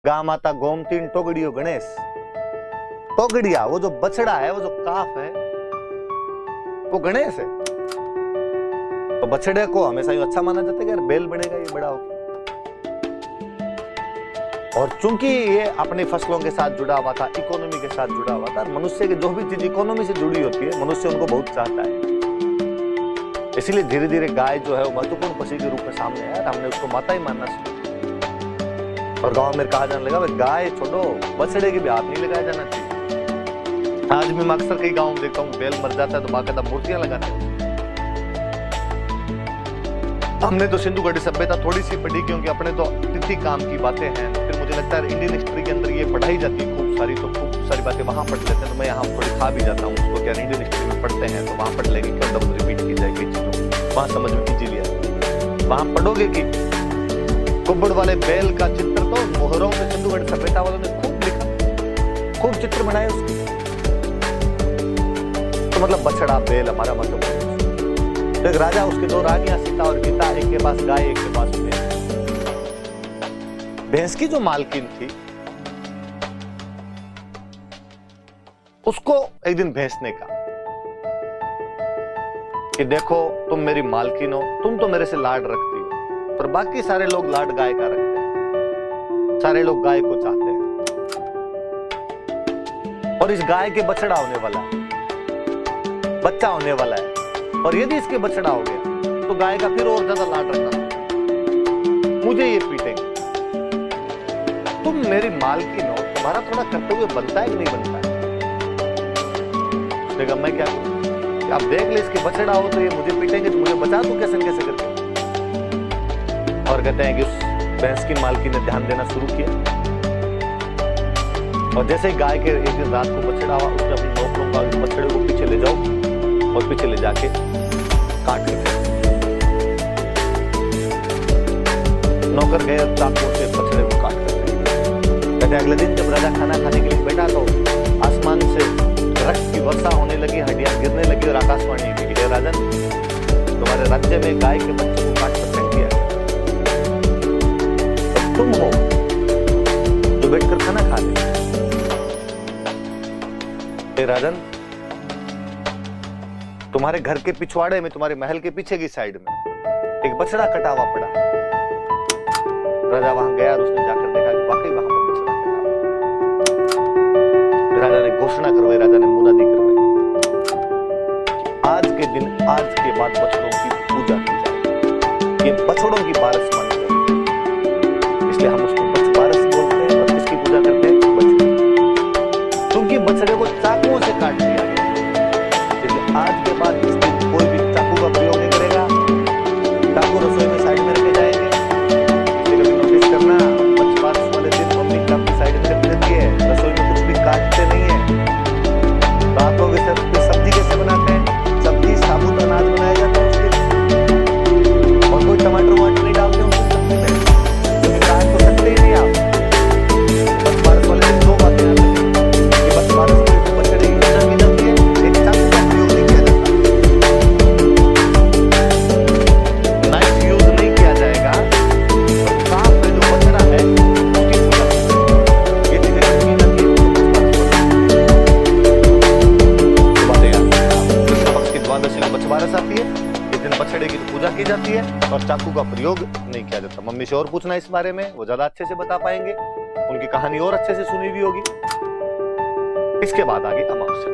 गा माता गोमतीन टोगड़ियो गणेश। टोगड़िया वो जो बछड़ा है, वो जो काफ है, वो गणेश है। तो बछड़े को हमेशा यूं अच्छा माना जाता है कि यार बैल बनेगा ये बड़ा होगा। और चूंकि ये अपनी फसलों के साथ जुड़ा हुआ था, इकोनॉमी के साथ जुड़ा हुआ था, मनुष्य की जो भी चीज इकोनॉमी से जुड़ी होती है, मनुष्य उनको बहुत चाहता है। इसीलिए धीरे धीरे गाय जो है वो महत्वपूर्ण पशु के रूप में सामने आया, हमने उसको माता ही मानना शुरू। और गांव में कहा जाने लगा भाई गाय छोड़ो, बछड़े के भी हाथ नहीं लगाया जाना चाहिए। आज भी मैं अक्सर कई गाँव में देखता हूँ बैल मर जाता है तो बाकायदा मूर्तियां लगाते हैं। हमने तो सिंधु घाटी सभ्यता थोड़ी सी पढ़ी क्योंकि अपने तो तिथि काम की बातें हैं। फिर मुझे लगता है इंडियन हिस्ट्री के अंदर ये पढ़ाई जाती है खूब सारी, तो खूब सारी बातें वहां पढ़ लेते हैं। तो मैं यहाँ थोड़ी खा भी जाता हूँ उसको, क्या इंडियन हिस्ट्री में पढ़ते हैं तो वहां पढ़ लेंगे, क्यों डबल रिपीट की जाएगी चीजों, वहां समझ में इजीली आएगी। वहां पढ़ोगे कि कुब्बड़ वाले बैल का चित्र तो मोहरों में सिंधु घाटी सभ्यता वालों ने खूब लिखा, खूब चित्र बनाए उसके। तो मतलब बछड़ा बैल हमारा मतलब तो एक राजा, उसके दो रानियां सीता और गीता, एक के पास गाय एक के पास भैंस। भैंस की जो मालकिन थी उसको एक दिन भैंस ने कहा कि देखो तुम मेरी मालकिन हो, तुम तो मेरे से लाड रखती हो, पर बाकी सारे लोग लाड गाय का रखते हैं, सारे लोग गाय को चाहते हैं। और इस गाय के बछड़ा होने वाला है, बच्चा होने वाला है, और यदि इसके बछड़ा हो गया तो गाय का फिर और ज्यादा लाड रखना, मुझे ये पीटेंगे। तुम मेरी मालकिन हो, तुम्हारा थोड़ा कर्तव्य बनता है कि नहीं बनता है? उसने कहा मैं क्या करूं, आप देख ले इसके बछड़ा हो तो ये मुझे पीटेंगे, तो मुझे बचा दो कैसे कैसे करके। और कहते हैं कि उस भैंस की मालकिन ने ध्यान देना शुरू किया, और जैसे ही गाय के एक दिन रात को बछड़ा हुआ, उसने अपने नौकरों का इस बछड़े को पीछे ले जाओ और पीछे ले जाके काट के नौकर गए चाकू से बछड़े को काट करते। कहते अगले दिन जब राजा खाना खाने के लिए बैठा तो आसमान से रक्त की वर्षा होने लगी, हड्डियां गिरने लगी और आकाशवाणी हुई कि राजन, तुम्हारे राज्य में गाय के बच्चे को काट कर फेंक दिया, तो तुम हो जो बैठकर खाना खा ले। राजन, तुम्हारे घर के पिछवाड़े में, तुम्हारे महल के पीछे की साइड में एक बछड़ा कटा हुआ पड़ा है। राजा वहां गया और उसने जाकर देखा कि वाकई वहां पर बछड़ा कटा हुआ। राजा ने घोषणा करवाई, राजा ने मुनादी करवाई, आज के दिन, आज के बाद बछड़ों की पूजा की जाए, ये बछड़ों की बारिश मानी जाए, इसलिए हम उसको बछबारस बोलते हैं। और किसकी पूजा करते हैं? बछड़े। क्योंकि बछड़े को चाकुओं से काट दिया गया, आज के बाद इस दिन कोई भी चाकू का प्रयोग नहीं करेगा। चाकू रसोई में साइड में रखे जाएंगे। इसे कभी नोटिस करना, बछबारस वाले दिन मम्मी चाकू साइड में रख देती है, रसोई में कुछ भी काटते नहीं है। रातों के सब्जी कैसे बनाते हैं? सब्जी साबुत अनाज बनाया जाता है उसके, और कोई टमाटर वमाटर नहीं डालते उसकी सब्जी में, क्योंकि काट तो सकते ही नहीं आप। बछबारस वाले दिन दो बातें याद रखें कि बछबारस को बछड़े की पूजा की जाती है, एक चाकू का प्रयोग नहीं किया जाता, नाइफ यूज नहीं किया जाएगा, और सांप में जो बछड़ा है उसकी पूजा ये चीजें करनी जाती है। कृष्ण पक्ष की द्वादशी को बछबारस आती है, इस दिन बछड़े की पूजा की जाती है और चाकू का प्रयोग नहीं किया जाता। मम्मी से और पूछना इस बारे में, वो ज्यादा अच्छे से बता पाएंगे, उनकी कहानी और अच्छे से सुनी हुई होगी। इसके बाद आगे अमावस्या।